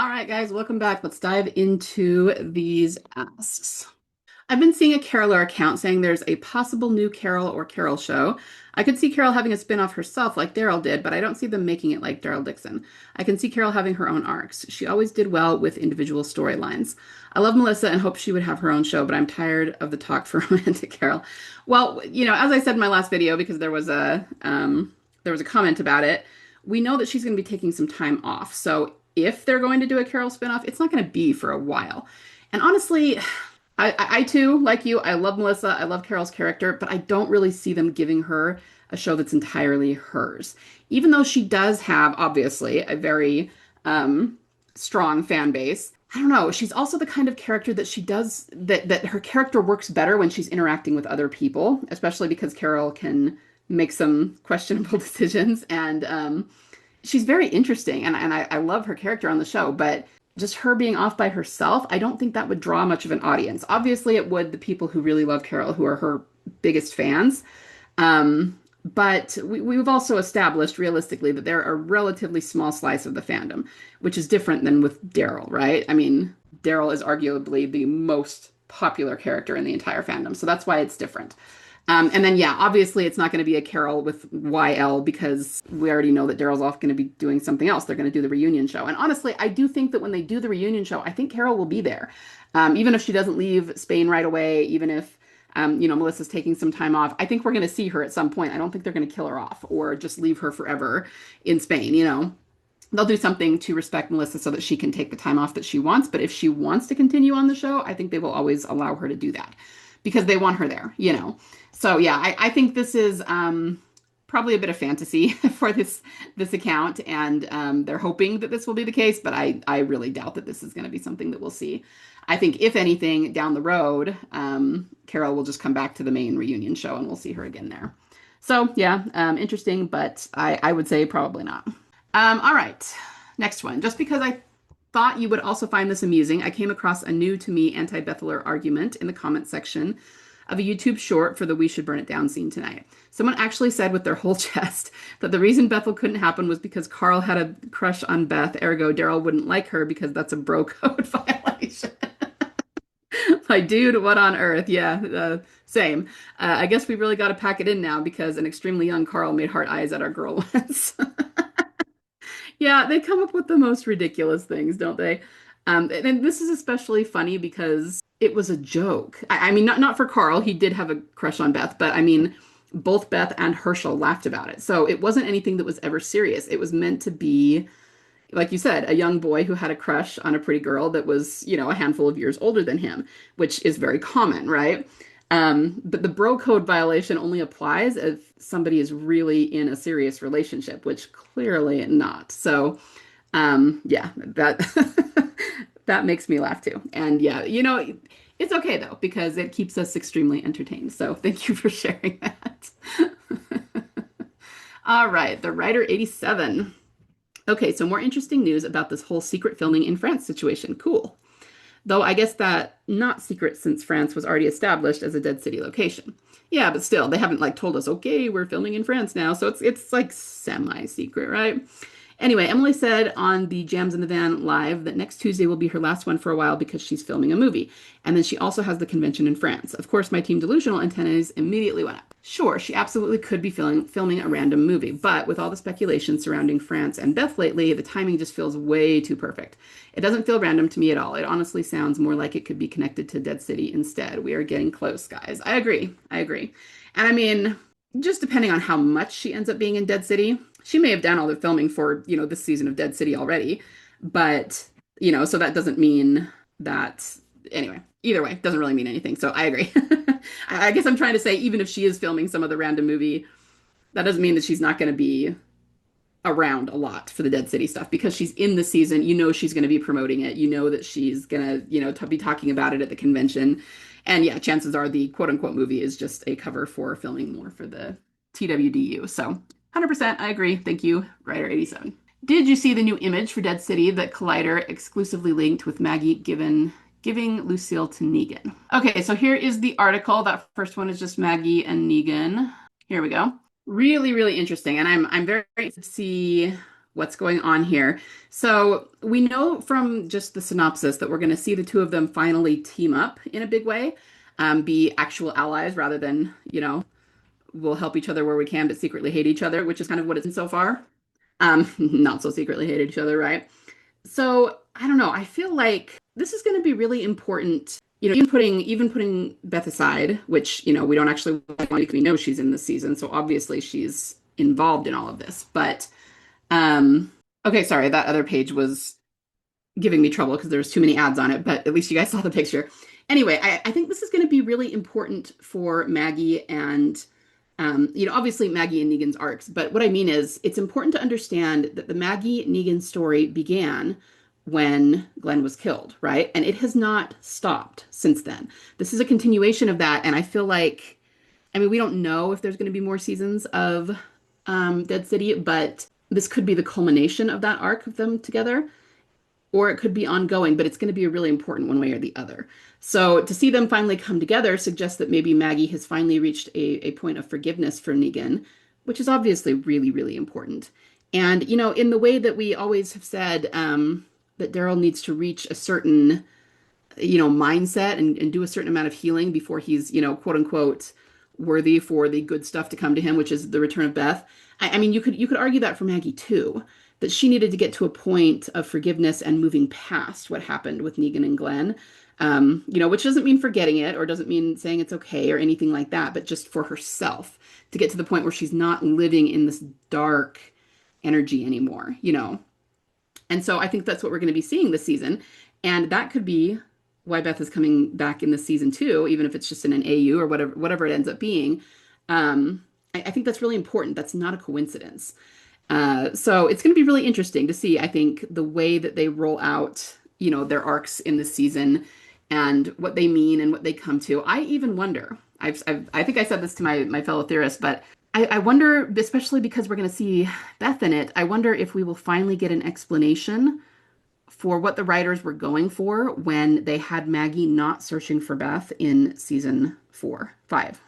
All right, guys, welcome back. Let's dive into these asks. I've been seeing a Caroler account saying there's a possible new Carol or Carol show. I could see Carol having a spin-off herself like Daryl did, but I don't see them making it like Daryl Dixon. I can see Carol having her own arcs. She always did well with individual storylines. I love Melissa and hope she would have her own show, but I'm tired of the talk for romantic Carol. Well, as I said in my last video, because there was a comment about it, we know that she's going to be taking some time off. So if they're going to do a Carol spinoff, it's not going to be for a while. And honestly, I too, like you, I love Melissa. I love Carol's character, but I don't really see them giving her a show that's entirely hers. Even though she does have, obviously, a very strong fan base. I don't know. She's also the kind of character that that her character works better when she's interacting with other people, especially because Carol can make some questionable decisions. And she's very interesting. And I love her character on the show, but just her being off by herself, I don't think that would draw much of an audience. Obviously, it would the people who really love Carol, who are her biggest fans. But we've also established realistically that they're a relatively small slice of the fandom, which is different than with Daryl, right? I mean, Daryl is arguably the most popular character in the entire fandom, so that's why it's different. And then, yeah, obviously it's not going to be a Carol with YL because we already know that Daryl's off going to be doing something else. They're going to do the reunion show. And honestly, I do think that when they do the reunion show, I think Carol will be there. Even if she doesn't leave Spain right away, even if, Melissa's taking some time off, I think we're going to see her at some point. I don't think they're going to kill her off or just leave her forever in Spain. They'll do something to respect Melissa so that she can take the time off that she wants. But if she wants to continue on the show, I think they will always allow her to do that because they want her there. So yeah, I think this is probably a bit of fantasy for this account, and they're hoping that this will be the case, but I really doubt that this is going to be something that we'll see. I think if anything, down the road, Carol will just come back to the main reunion show, and we'll see her again there. So yeah, interesting, but I would say probably not. All right, next one. Just because I thought you would also find this amusing, I came across a new to me anti-Bethyler argument in the comment section of a YouTube short for the We Should Burn It Down scene tonight. Someone actually said with their whole chest that the reason Bethyl couldn't happen was because Carl had a crush on Beth, ergo Daryl wouldn't like her because that's a bro code violation. Like, dude, what on earth? Yeah, same. I guess we really got to pack it in now because an extremely young Carl made heart eyes at our girl once. Yeah, they come up with the most ridiculous things, don't they? And this is especially funny because it was a joke. I mean, not for Carl. He did have a crush on Beth, but I mean, both Beth and Herschel laughed about it. So it wasn't anything that was ever serious. It was meant to be, like you said, a young boy who had a crush on a pretty girl that was, a handful of years older than him, which is very common, right? But the bro code violation only applies if somebody is really in a serious relationship, which clearly not. So, yeah, that that makes me laugh too. And yeah, it's okay though, because it keeps us extremely entertained. So thank you for sharing that. All right, the writer 87. Okay, so more interesting news about this whole secret filming in France situation. Cool. Though I guess that not secret since France was already established as a Dead City location. Yeah, but still, they haven't told us, okay, we're filming in France now. So it's like semi-secret, right? Anyway, Emily said on the Jams in the Van live that next Tuesday will be her last one for a while because she's filming a movie. And then she also has the convention in France. Of course, my Team Delusional antennas immediately went up. Sure, she absolutely could be filming a random movie, but with all the speculation surrounding France and Beth lately, the timing just feels way too perfect. It doesn't feel random to me at all. It honestly sounds more like it could be connected to Dead City instead. We are getting close, guys. I agree. And I mean, just depending on how much she ends up being in Dead City, she may have done all the filming for, this season of Dead City already, but, so that doesn't mean that, anyway, either way, doesn't really mean anything. So I agree. I guess I'm trying to say, even if she is filming some of the random movie, that doesn't mean that she's not going to be around a lot for the Dead City stuff because she's in the season. She's going to be promoting it. That she's going to, be talking about it at the convention. And yeah, chances are the quote unquote movie is just a cover for filming more for the TWDU. So 100%, I agree. Thank you, writer 87. Did you see the new image for Dead City that Collider exclusively linked with Maggie giving Lucille to Negan? Okay, so here is the article. That first one is just Maggie and Negan. Here we go. Really, really interesting. And I'm very interested to see what's going on here. So we know from just the synopsis that we're going to see the two of them finally team up in a big way, be actual allies rather than, we'll help each other where we can, but secretly hate each other, which is kind of what it's been so far. Not so secretly hate each other, right? So I don't know. I feel like this is going to be really important. Even putting Beth aside, which we don't actually want because we know she's in this season, so obviously she's involved in all of this. But okay, sorry, that other page was giving me trouble because there was too many ads on it. But at least you guys saw the picture. Anyway, I think this is going to be really important for Maggie and obviously Maggie and Negan's arcs, but what I mean is it's important to understand that the Maggie Negan story began when Glenn was killed, right? And it has not stopped since then. This is a continuation of that, and I feel like, I mean, we don't know if there's going to be more seasons of Dead City, but this could be the culmination of that arc of them together, or it could be ongoing, but it's going to be a really important one way or the other. So to see them finally come together suggests that maybe Maggie has finally reached a point of forgiveness for Negan, which is obviously really, really important. And, in the way that we always have said that Daryl needs to reach a certain, mindset and do a certain amount of healing before he's, quote unquote, worthy for the good stuff to come to him, which is the return of Beth. I mean, you could argue that for Maggie too, that she needed to get to a point of forgiveness and moving past what happened with Negan and Glenn. Which doesn't mean forgetting it or doesn't mean saying it's okay or anything like that, but just for herself to get to the point where she's not living in this dark energy anymore. And so I think that's what we're going to be seeing this season. And that could be why Beth is coming back in this season too, even if it's just in an AU or whatever it ends up being. I think that's really important. That's not a coincidence. So it's going to be really interesting to see, I think, the way that they roll out, their arcs in this season and what they mean and what they come to. I even wonder, I think I said this to my fellow theorists, but I wonder, especially because we're going to see Beth in it, I wonder if we will finally get an explanation for what the writers were going for when they had Maggie not searching for Beth in season 5.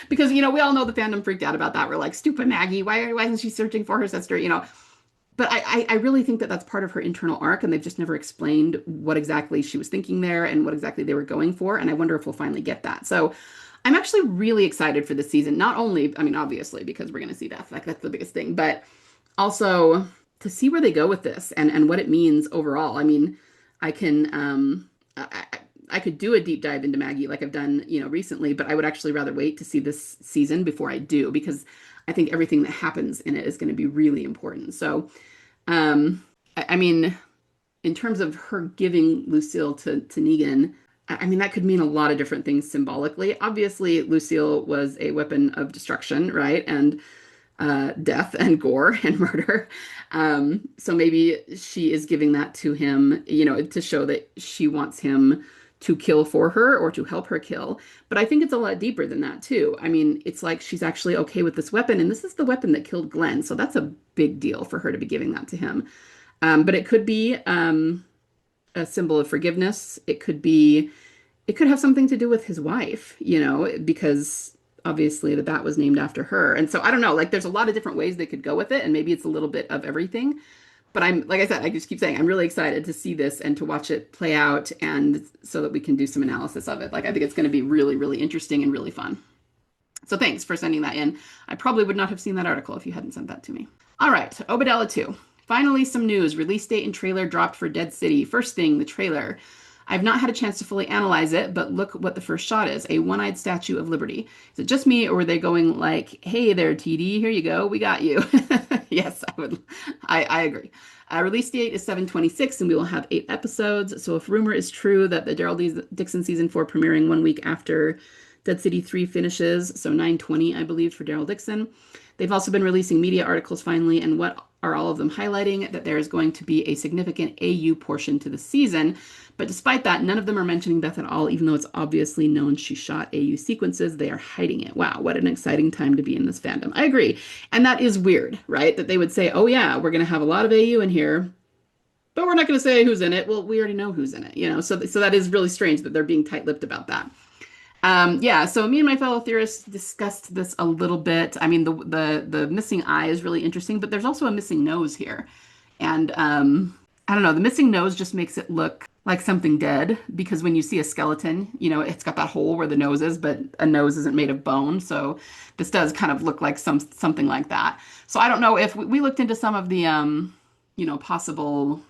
Because, we all know the fandom freaked out about that. We're like, stupid Maggie, why isn't she searching for her sister? But I really think that that's part of her internal arc, and they've just never explained what exactly she was thinking there and what exactly they were going for. And I wonder if we'll finally get that. So I'm actually really excited for this season. Not only, I mean, obviously, because we're going to see Beth, like that's the biggest thing, but also to see where they go with this and what it means overall. I mean, I can, I could do a deep dive into Maggie like I've done, recently, but I would actually rather wait to see this season before I do, because I think everything that happens in it is going to be really important. So, I mean, in terms of her giving Lucille to Negan, I mean, that could mean a lot of different things symbolically. Obviously, Lucille was a weapon of destruction, right? And death and gore and murder. So maybe she is giving that to him, to show that she wants him to kill for her or to help her kill. But I think it's a lot deeper than that too. I mean, it's like she's actually okay with this weapon, and this is the weapon that killed Glenn. So that's a big deal for her to be giving that to him. But it could be a symbol of forgiveness. It could have something to do with his wife, because obviously the bat was named after her. And so I don't know, like there's a lot of different ways they could go with it, and maybe it's a little bit of everything. But like I said, I just keep saying, I'm really excited to see this and to watch it play out, and so that we can do some analysis of it. Like, I think it's going to be really, really interesting and really fun. So thanks for sending that in. I probably would not have seen that article if you hadn't sent that to me. All right, Obadella 2. Finally, some news. Release date and trailer dropped for Dead City. First thing, the trailer. I've not had a chance to fully analyze it, but look what the first shot is. A one-eyed Statue of Liberty. Is it just me, or were they going like, hey there, TD, here you go, we got you? Yes, I agree. Release date is 7/26, and we will have 8 episodes. So if rumor is true that the Daryl Dixon season 4 premiering 1 week after Dead City 3 finishes, so 9/20, I believe, for Daryl Dixon. They've also been releasing media articles finally, and what are all of them highlighting? That there is going to be a significant AU portion to the season. But despite that, none of them are mentioning Beth at all, even though it's obviously known she shot AU sequences. They are hiding it. Wow, what an exciting time to be in this fandom. I agree. And that is weird, right? That they would say, oh yeah, we're going to have a lot of AU in here, but we're not going to say who's in it. Well, we already know who's in it, So that is really strange that they're being tight-lipped about that. Yeah, so me and my fellow theorists discussed this a little bit. I mean, the missing eye is really interesting, but there's also a missing nose here. And I don't know, the missing nose just makes it look like something dead because when you see a skeleton, it's got that hole where the nose is, but a nose isn't made of bone. So this does kind of look like something like that. So I don't know if we looked into some of the possible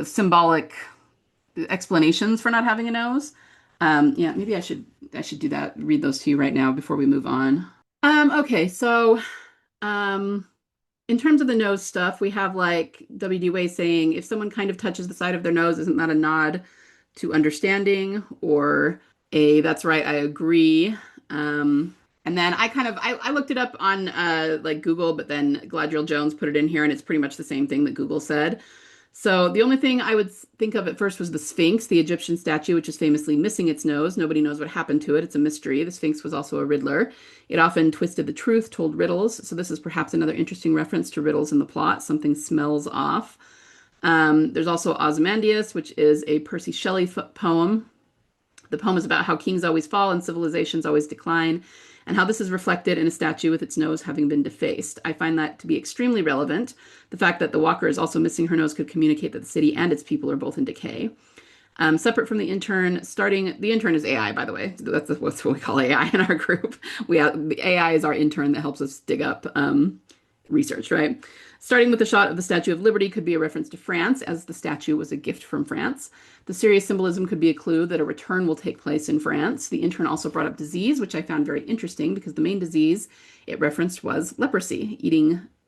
symbolic explanations for not having a nose. Yeah, maybe I should do that, read those to you right now before we move on. Okay, so um in terms of the nose stuff, we have like W.D. Way saying if someone kind of touches the side of their nose, isn't that a nod to understanding? Or a that's right, I agree. And then I looked it up on like Google, but then Gladriel Jones put it in here and it's pretty much the same thing that Google said. So the only thing I would think of at first was the Sphinx, the Egyptian statue, which is famously missing its nose. Nobody knows what happened to it. It's a mystery. The Sphinx was also a riddler. It often twisted the truth, told riddles. So this is perhaps another interesting reference to riddles in the plot. Something smells off. There's also Ozymandias, which is a Percy Shelley poem. The poem is about how kings always fall and civilizations always decline, and how this is reflected in a statue with its nose having been defaced. I find that to be extremely relevant. The fact that the walker is also missing her nose could communicate that the city and its people are both in decay. Separate from the intern, the intern is AI, by the way. That's what we call AI in our group. The AI is our intern that helps us dig up research, right? Starting with the shot of the Statue of Liberty could be a reference to France, as the statue was a gift from France. The serious symbolism could be a clue that a return will take place in France. The intern also brought up disease, which I found very interesting because the main disease it referenced was leprosy.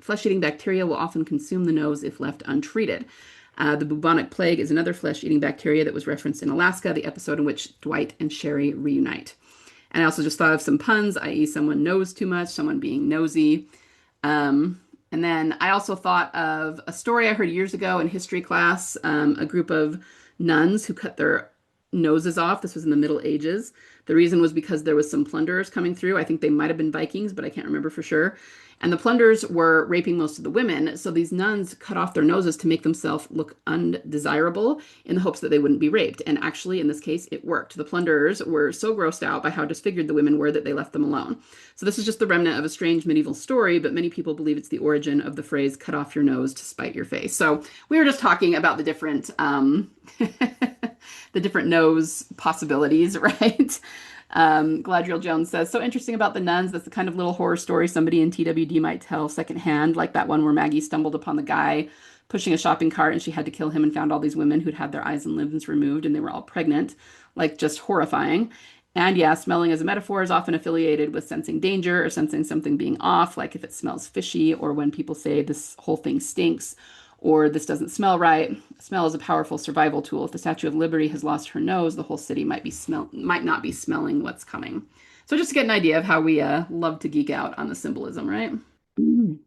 Flesh-eating bacteria will often consume the nose if left untreated. The bubonic plague is another flesh-eating bacteria that was referenced in Alaska, the episode in which Dwight and Sherry reunite. And I also just thought of some puns, i.e. someone knows too much, someone being nosy. And then I also thought of a story I heard years ago in history class, a group of nuns who cut their noses off. This was in the Middle Ages. The reason was because there was some plunderers coming through. I think they might have been Vikings, but I can't remember for sure. And the plunderers were raping most of the women. So these nuns cut off their noses to make themselves look undesirable in the hopes that they wouldn't be raped. And actually, in this case, it worked. The plunderers were so grossed out by how disfigured the women were that they left them alone. So this is just the remnant of a strange medieval story, but many people believe it's the origin of the phrase cut off your nose to spite your face. So we were just talking about the different the different nose possibilities, right? Gladriel Jones says, so interesting about the nuns. That's the kind of little horror story somebody in TWD might tell secondhand, like that one where Maggie stumbled upon the guy pushing a shopping cart and she had to kill him and found all these women who'd had their eyes and limbs removed and they were all pregnant. Like just horrifying. And yeah, smelling as a metaphor is often affiliated with sensing danger or sensing something being off, like if it smells fishy or when people say this whole thing stinks or this doesn't smell right. Smell is a powerful survival tool. If the Statue of Liberty has lost her nose, the whole city might not be smelling what's coming. So just to get an idea of how we love to geek out on the symbolism, right? Mhm.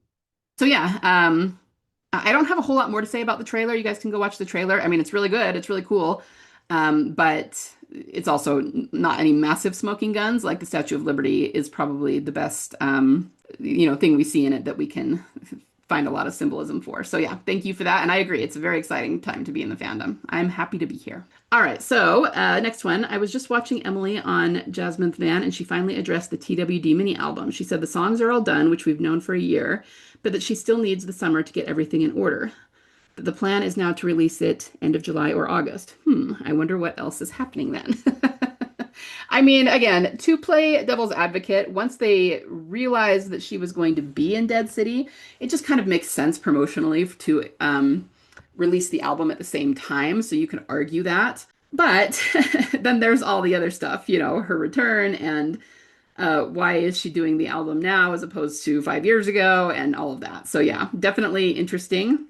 So yeah, I don't have a whole lot more to say about the trailer. You guys can go watch the trailer. I mean, it's really good. It's really cool. But it's also not any massive smoking guns. Like the Statue of Liberty is probably the best, thing we see in it that we can find a lot of symbolism for. So yeah, thank you for that. And I agree. It's a very exciting time to be in the fandom. I'm happy to be here. All right. So next one, I was just watching Emily on Jasmine Van and she finally addressed the TWD mini album. She said the songs are all done, which we've known for a year, but that she still needs the summer to get everything in order. The plan is now to release it end of July or August. I wonder what else is happening then. I mean, again, to play devil's advocate, once they realized that she was going to be in Dead City, it just kind of makes sense promotionally to release the album at the same time. So you can argue that. But then there's all the other stuff, her return and why is she doing the album now as opposed to 5 years ago and all of that. So yeah, definitely interesting.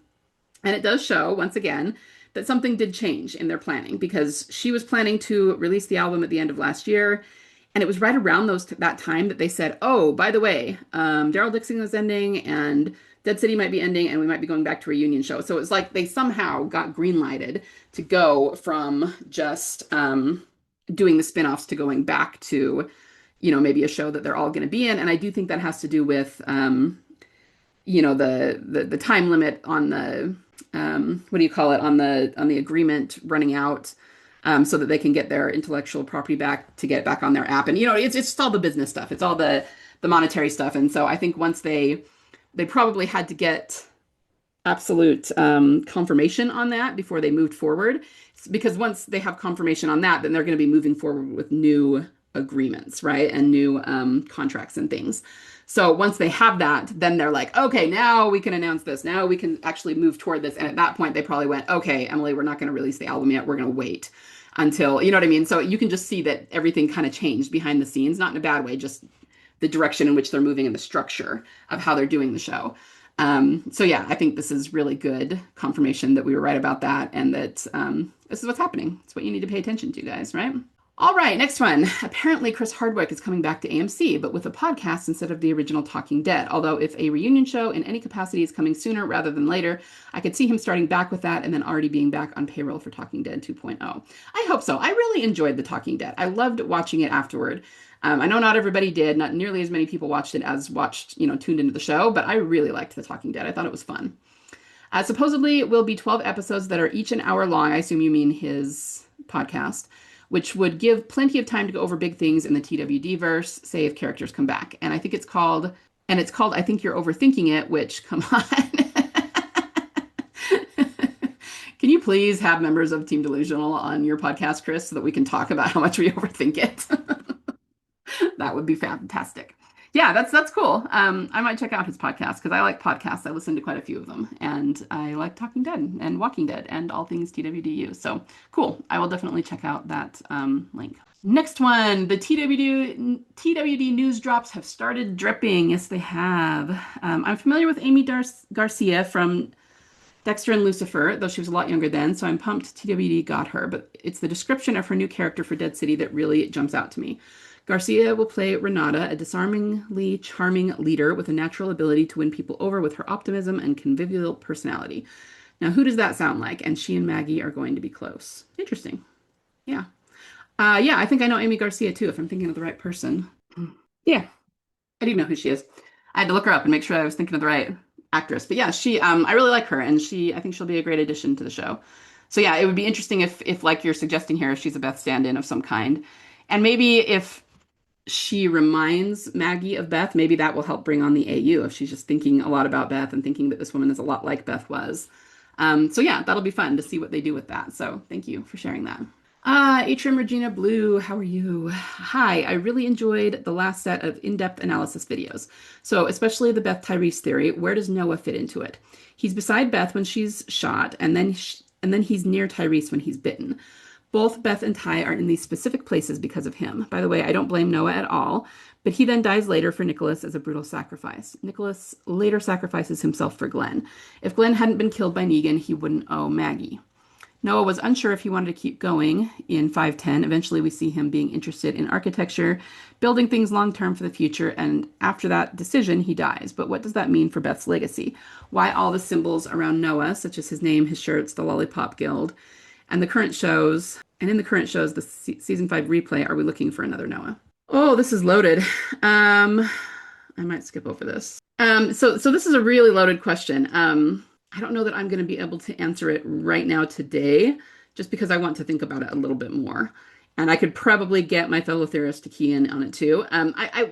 And it does show, once again, that something did change in their planning because she was planning to release the album at the end of last year. And it was right around that time that they said, oh, by the way, Daryl Dixon is ending and Dead City might be ending and we might be going back to a reunion show. So it was like they somehow got green-lighted to go from just doing the spinoffs to going back to, maybe a show that they're all going to be in. And I do think that has to do with, the time limit on the what do you call it on the agreement running out. so that they can get their intellectual property back to get it back on their app. And it's just all the business stuff. It's all the monetary stuff. And so I think once they probably had to get absolute confirmation on that before they moved forward. Because once they have confirmation on that, then they're going to be moving forward with new agreements, right? And new contracts and things. So once they have that, then they're like, okay, now we can announce this. Now we can actually move toward this. And at that point, they probably went, okay, Emily, we're not going to release the album yet. We're going to wait until, you know what I mean? So you can just see that everything kind of changed behind the scenes, not in a bad way, just the direction in which they're moving and the structure of how they're doing the show. So yeah, I think this is really good confirmation that we were right about that and that this is what's happening. It's what you need to pay attention to, guys, right? All right, next one. Apparently, Chris Hardwick is coming back to AMC, but with a podcast instead of the original Talking Dead. Although, if a reunion show in any capacity is coming sooner rather than later, I could see him starting back with that and then already being back on payroll for Talking Dead 2.0. I hope so. I really enjoyed the Talking Dead. I loved watching it afterward. I know not everybody did. Not nearly as many people watched it as tuned into the show, but I really liked The Talking Dead. I thought it was fun. Supposedly, it will be 12 episodes that are each an hour long. I assume you mean his podcast, which would give plenty of time to go over big things in the TWD verse, say if characters come back. And I think it's called I Think You're Overthinking It, which, come on. Can you please have members of Team Delusional on your podcast, Chris, so that we can talk about how much we overthink it? That would be fantastic. Yeah, that's cool. I might check out his podcast because I like podcasts. I listen to quite a few of them, and I like Talking Dead and Walking Dead and all things TWDU. So cool. I will definitely check out that link. Next one, the TWD news drops have started dripping. Yes, they have. I'm familiar with Amy Garcia from Dexter and Lucifer, though she was a lot younger then, so I'm pumped TWD got her. But it's the description of her new character for Dead City that really jumps out to me. Garcia will play Renata, a disarmingly charming leader with a natural ability to win people over with her optimism and convivial personality. Now, who does that sound like? And she and Maggie are going to be close. Interesting. Yeah. Yeah, I think I know Amy Garcia too, if I'm thinking of the right person. Yeah, I do know who she is. I had to look her up and make sure I was thinking of the right actress. But yeah, I really like her, and I think she'll be a great addition to the show. So yeah, it would be interesting if like you're suggesting here, if she's a Beth stand-in of some kind. And maybe if she reminds Maggie of Beth, maybe that will help bring on the AU if she's just thinking a lot about Beth and thinking that this woman is a lot like Beth was. So yeah, that'll be fun to see what they do with that. So thank you for sharing that. Atrium Regina Blue, how are you? Hi, I really enjoyed the last set of in-depth analysis videos. So especially the Beth Tyrese theory, where does Noah fit into it? He's beside Beth when she's shot, and then he's near Tyrese when he's bitten. Both Beth and Ty are in these specific places because of him. By the way, I don't blame Noah at all, but he then dies later for Nicholas as a brutal sacrifice. Nicholas later sacrifices himself for Glenn. If Glenn hadn't been killed by Negan, he wouldn't owe Maggie. Noah was unsure if he wanted to keep going in 510. Eventually, we see him being interested in architecture, building things long-term for the future, and after that decision, he dies. But what does that mean for Beth's legacy? Why all the symbols around Noah, such as his name, his shirts, the Lollipop Guild, and in the current shows, the season 5 replay, are we looking for another Noah? Oh, this is loaded. I might skip over this. So this is a really loaded question. I don't know that I'm going to be able to answer it right now today, just because I want to think about it a little bit more. And I could probably get my fellow theorists to key in on it too.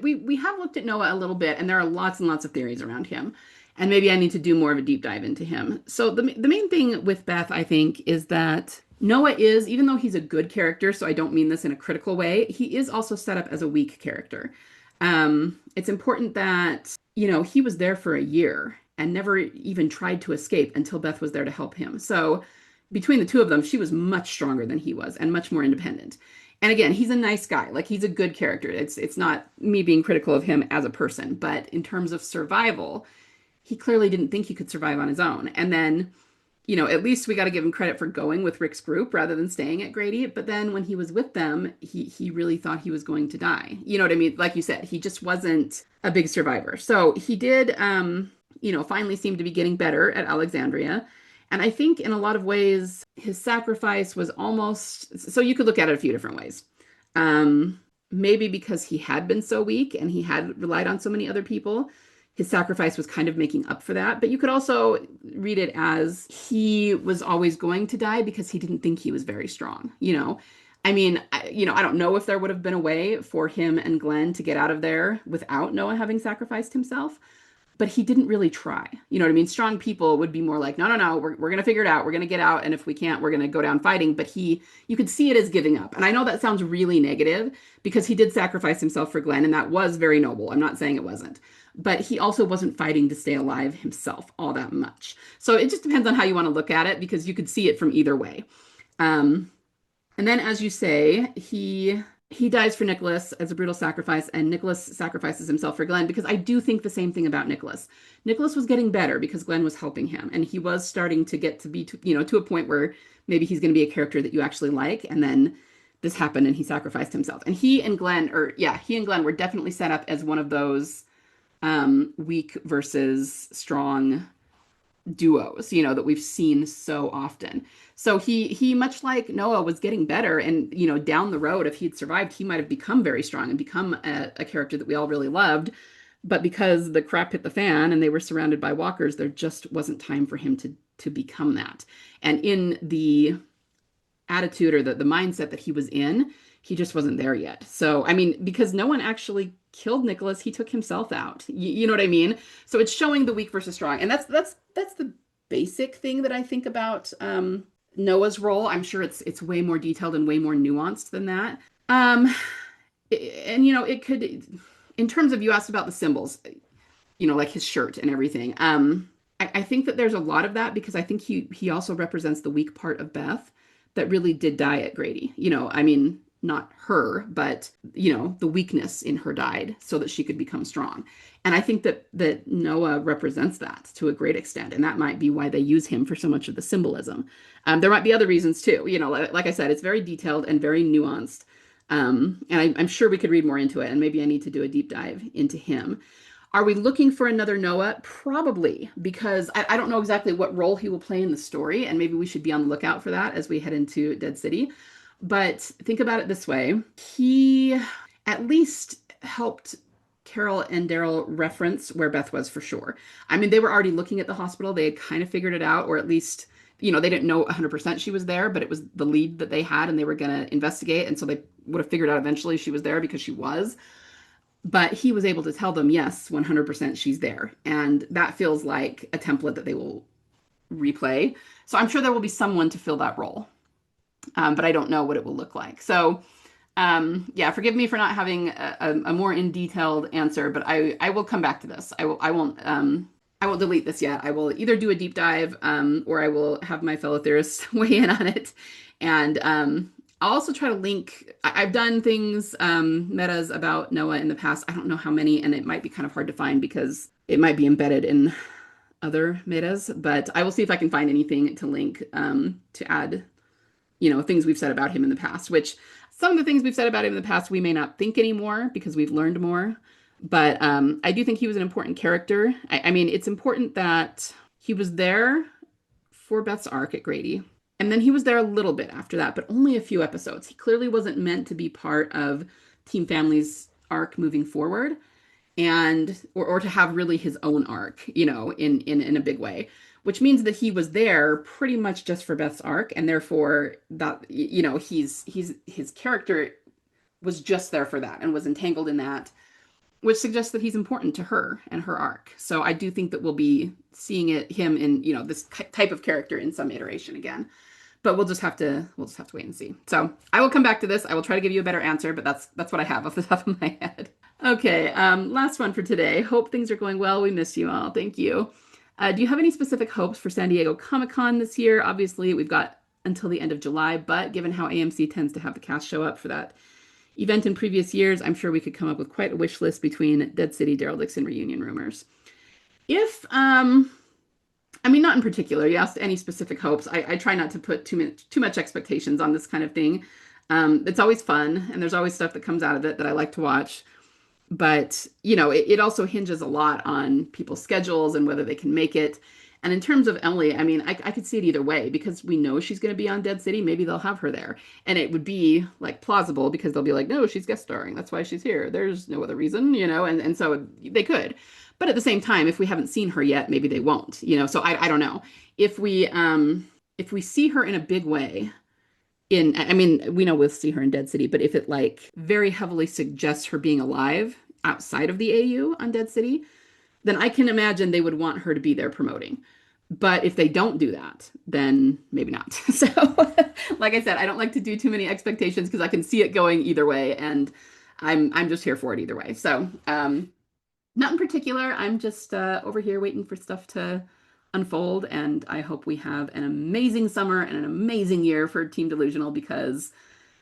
We have looked at Noah a little bit, and there are lots and lots of theories around him. And maybe I need to do more of a deep dive into him. So the main thing with Beth, I think, is that Noah is, even though he's a good character, so I don't mean this in a critical way, he is also set up as a weak character. It's important that, he was there for a year and never even tried to escape until Beth was there to help him. So between the two of them, she was much stronger than he was and much more independent. And again, he's a nice guy. Like, he's a good character. It's not me being critical of him as a person, but in terms of survival, he clearly didn't think he could survive on his own. And then, at least we got to give him credit for going with Rick's group rather than staying at Grady. But then when he was with them, he really thought he was going to die. You know what I mean? Like you said, he just wasn't a big survivor. So he did, finally seem to be getting better at Alexandria. And I think in a lot of ways, his sacrifice was almost, so you could look at it a few different ways. Maybe because he had been so weak and he had relied on so many other people, his sacrifice was kind of making up for that. But you could also read it as he was always going to die because he didn't think he was very strong, you know. I mean, I don't know if there would have been a way for him and Glenn to get out of there without Noah having sacrificed himself, but he didn't really try. You know what I mean? Strong people would be more like, no, no, no, we're going to figure it out. We're going to get out. And if we can't, we're going to go down fighting. But you could see it as giving up. And I know that sounds really negative because he did sacrifice himself for Glenn, and that was very noble. I'm not saying it wasn't. But he also wasn't fighting to stay alive himself all that much. So it just depends on how you want to look at it because you could see it from either way. And then, as you say, he dies for Nicholas as a brutal sacrifice, and Nicholas sacrifices himself for Glenn because I do think the same thing about Nicholas. Nicholas was getting better because Glenn was helping him, and he was starting to get to be to a point where maybe he's going to be a character that you actually like, and then this happened and he sacrificed himself. And he and Glenn were definitely set up as one of those weak versus strong duos, that we've seen so often. So he much like Noah was getting better, and down the road, if he'd survived, he might have become very strong and become a character that we all really loved. But because the crap hit the fan and they were surrounded by walkers, there just wasn't time for him to become that. And in the attitude or the mindset that he was in, he just wasn't there yet. So, I mean, because no one actually killed Nicholas, he took himself out. You know what I mean? So it's showing the weak versus strong. And that's the basic thing that I think about Noah's role. I'm sure it's way more detailed and way more nuanced than that. And it could, in terms of, you asked about the symbols, like his shirt and everything. I think that there's a lot of that because I think he also represents the weak part of Beth that really did die at Grady. I mean, not her, but the weakness in her died so that she could become strong. And I think that Noah represents that to a great extent, and that might be why they use him for so much of the symbolism. There might be other reasons too. Like I said, it's very detailed and very nuanced. And I'm sure we could read more into it, and maybe I need to do a deep dive into him. Are we looking for another Noah? Probably, because I don't know exactly what role he will play in the story, and maybe we should be on the lookout for that as we head into Dead City. But think about it this way. He at least helped Carol and Daryl reference where Beth was for sure. I mean, they were already looking at the hospital. They had kind of figured it out, or at least, they didn't know 100% she was there, but it was the lead that they had and they were going to investigate. And so they would have figured out eventually she was there because she was. But he was able to tell them, yes, 100% she's there. And that feels like a template that they will replay. So I'm sure there will be someone to fill that role. But I don't know what it will look like. So, forgive me for not having a more in-detailed answer, but I will come back to this. I won't delete this yet. I will either do a deep dive, or I will have my fellow theorists weigh in on it. And I'll also try to link. I've done things, metas about Noah in the past. I don't know how many, and it might be kind of hard to find because it might be embedded in other metas. But I will see if I can find anything to link to add. Things we've said about him in the past, which some of the things we've said about him in the past, we may not think anymore because we've learned more. But I do think he was an important character. I mean, it's important that he was there for Beth's arc at Grady. And then he was there a little bit after that, but only a few episodes. He clearly wasn't meant to be part of Team Family's arc moving forward, and or to have really his own arc, in a big way. Which means that he was there pretty much just for Beth's arc, and therefore that his character was just there for that and was entangled in that, which suggests that he's important to her and her arc. So I do think that we'll be seeing him in this type of character in some iteration again, but we'll just have to wait and see. So I will come back to this. I will try to give you a better answer, but that's what I have off the top of my head. Okay, last one for today. Hope things are going well. We miss you all. Thank you. Do you have any specific hopes for San Diego Comic-Con this year? Obviously, we've got until the end of July, but given how AMC tends to have the cast show up for that event in previous years, I'm sure we could come up with quite a wish list between Dead City, Daryl Dixon reunion rumors. If, not in particular, you asked any specific hopes. I try not to put too much expectations on this kind of thing. It's always fun, and there's always stuff that comes out of it that I like to watch. But, it also hinges a lot on people's schedules and whether they can make it. And in terms of Emily, I mean, I could see it either way because we know she's going to be on Dead City. Maybe they'll have her there. And it would be like plausible because they'll be like, no, she's guest starring. That's why she's here. There's no other reason, and so they could. But at the same time, if we haven't seen her yet, maybe they won't, you know. So I don't know. If we see her in a big way in, I mean, we know we'll see her in Dead City, but if it like very heavily suggests her being alive outside of the AU on Dead City, then I can imagine they would want her to be there promoting. But if they don't do that, then maybe not. So, like I said, I don't like to do too many expectations because I can see it going either way, and I'm just here for it either way. So, not in particular. I'm just over here waiting for stuff to unfold, and I hope we have an amazing summer and an amazing year for Team Delusional because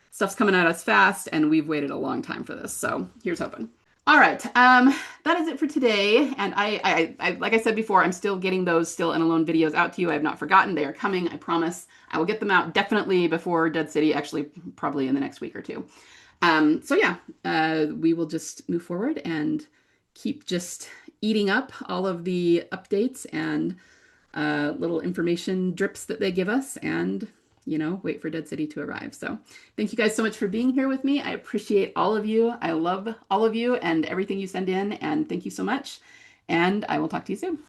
stuff's coming at us fast, and we've waited a long time for this. So, here's hoping. All right, that is it for today. And like I said before, I'm still getting those Still and Alone videos out to you. I have not forgotten. They are coming, I promise. I will get them out definitely before Dead City, actually, probably in the next week or two. So yeah, we will just move forward and keep just eating up all of the updates and little information drips that they give us and wait for Dead City to arrive. So thank you guys so much for being here with me. I appreciate all of you. I love all of you and everything you send in, and thank you so much. And I will talk to you soon.